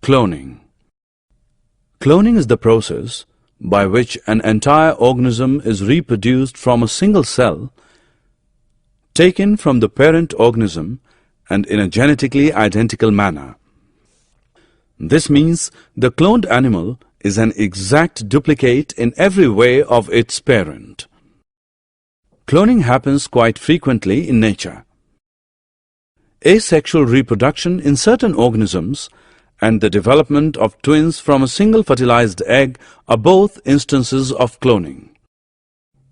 Cloning. Cloning is the process by which an entire organism is reproduced from a single cell taken from the parent organism and in a genetically identical manner. This means the cloned animal is an exact duplicate in every way of its parent. Cloning happens quite frequently in nature. Asexual reproduction in certain organisms and the development of twins from a single fertilized egg are both instances of cloning.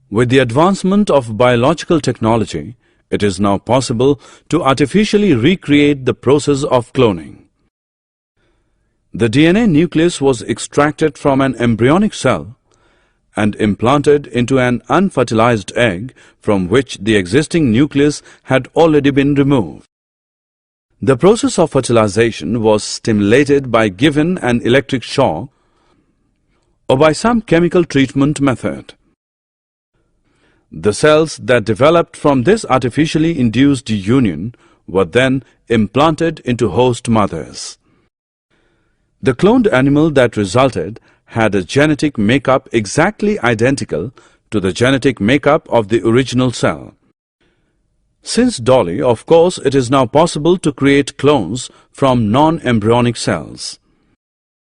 With the advancement of biological technology, it is now possible to artificially recreate the process of cloning. The DNA nucleus was extracted from an embryonic cell and implanted into an unfertilized egg from which the existing nucleus had already been removed. The process of fertilization was stimulated by given an electric shock or by some chemical treatment method. The cells that developed from this artificially induced union were then implanted into host mothers. The cloned animal that resulted had a genetic makeup exactly identical to the genetic makeup of the original cell. Since Dolly, of course, it is now possible to create clones from non-embryonic cells.